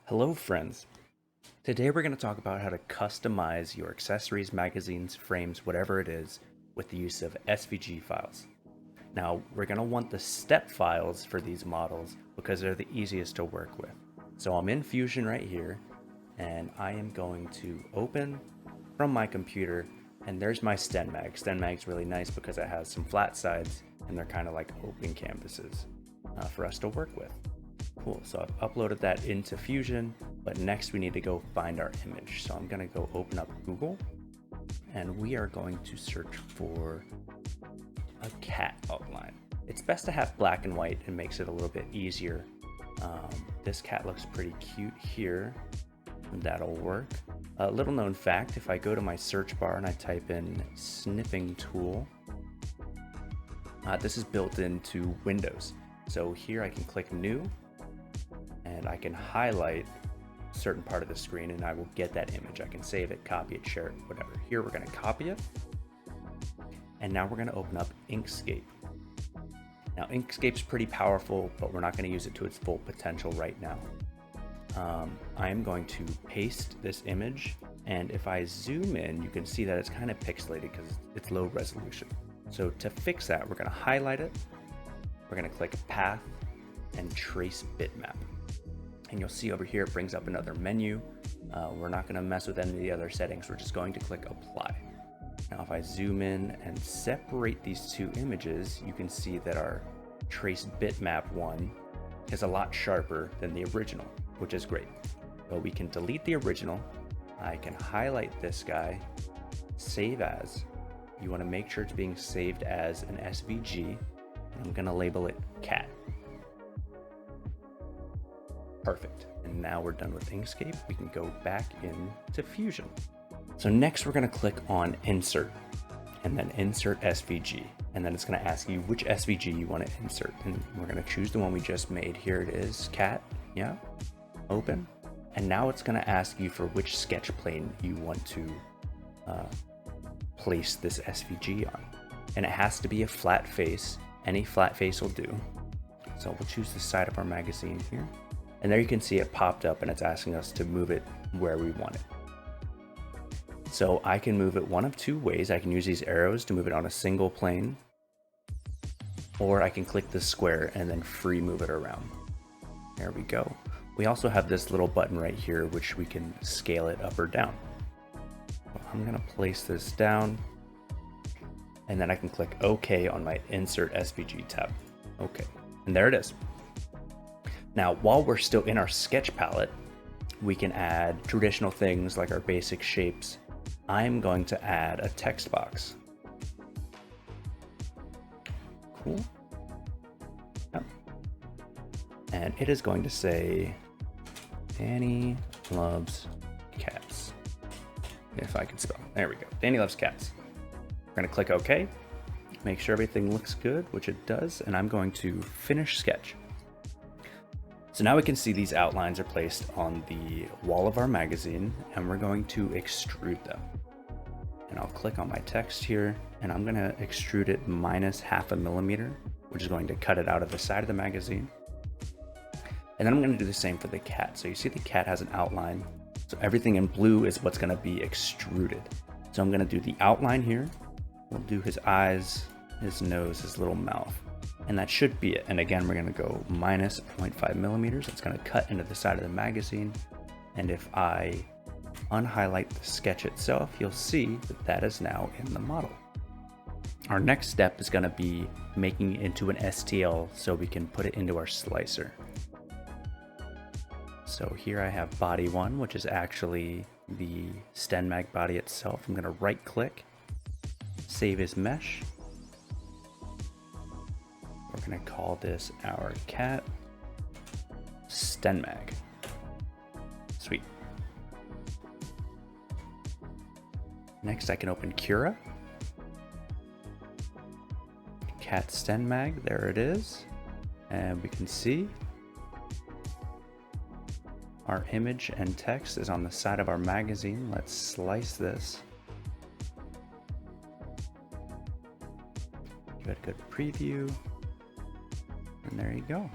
Hello friends. Today we're going to talk about how to customize your accessories, magazines, frames, whatever it is, with the use of SVG files. Now we're going to want the step files for these models because they're the easiest to work with. So I'm in Fusion right here and I am going to open from my computer and there's my StenMag. StenMag's really nice because it has some flat sides and they're kind of like open canvases for us to work with. Cool, so I've uploaded that into Fusion, but next we need to go find our image. So I'm gonna go open up Google and we are going to search for a cat outline. It's best to have black and white. It makes it a little bit easier. This cat looks pretty cute here. That'll work. A little known fact, if I go to my search bar and I type in snipping tool, this is built into Windows. So here I can click new and I can highlight a certain part of the screen and I will get that image. I can save it, copy it, share it, whatever. Here we're going to copy it. And now we're going to open up Inkscape. Now Inkscape's pretty powerful, but we're not going to use it to its full potential right now. I am going to paste this image, and if I zoom in, you can see that it's kind of pixelated because it's low resolution. So to fix that, we're going to highlight it. We're going to click Path and Trace Bitmap. And you'll see over here it brings up another menu. We're not going to mess with any of the other settings. We're just going to click Apply. Now if I zoom in and separate these two images, you can see that our Trace Bitmap one is a lot sharper than the original, which is great. So we can delete the original. I can highlight this guy, save as. You want to make sure it's being saved as an SVG. I'm going to label it cat. Perfect. And now we're done with Inkscape. We can go back into Fusion. So next we're going to click on Insert and then Insert SVG. And then it's going to ask you which SVG you want to insert. And we're going to choose the one we just made. Here it is, cat. Yeah. Open. And now it's going to ask you for which sketch plane you want to place this SVG on. And it has to be a flat face. Any flat face will do. So we'll choose the side of our magazine here. And there you can see it popped up and it's asking us to move it where we want it. So I can move it one of two ways. I can use these arrows to move it on a single plane, or I can click the square and then free move it around. There we go. We also have this little button right here, which we can scale it up or down. I'm gonna place this down and then I can click OK on my Insert SVG tab. Okay, and there it is. Now, while we're still in our sketch palette, we can add traditional things like our basic shapes. I'm going to add a text box. Cool. Yep. And it is going to say, Danny loves cats. If I can spell. There we go. Danny loves cats. We're going to click OK. Make sure everything looks good, which it does. And I'm going to finish sketch. So now we can see these outlines are placed on the wall of our magazine and we're going to extrude them. And I'll click on my text here and I'm going to extrude it -0.5 millimeter, which is going to cut it out of the side of the magazine. And then I'm going to do the same for the cat. So you see the cat has an outline. So everything in blue is what's going to be extruded. So I'm going to do the outline here. We'll do his eyes, his nose, his little mouth. And that should be it. And again, we're going to go -0.5 millimeters. It's going to cut into the side of the magazine. And if I unhighlight the sketch itself, you'll see that that is now in the model. Our next step is going to be making it into an STL so we can put it into our slicer. So here I have body 1, which is actually the StenMag body itself. I'm going to right click, save as mesh. We're going to call this our cat StenMag. Sweet. Next I can open Cura. Cat StenMag, there it is. And we can see our image and text is on the side of our magazine. Let's slice this. Give it a good preview. And there you go.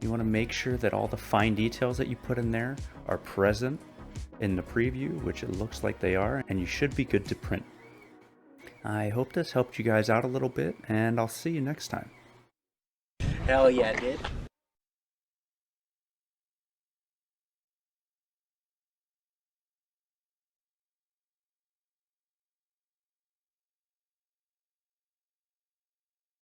You want to make sure that all the fine details that you put in there are present in the preview, which it looks like they are, and you should be good to print. I hope this helped you guys out a little bit, and I'll see you next time. Hell yeah, it did.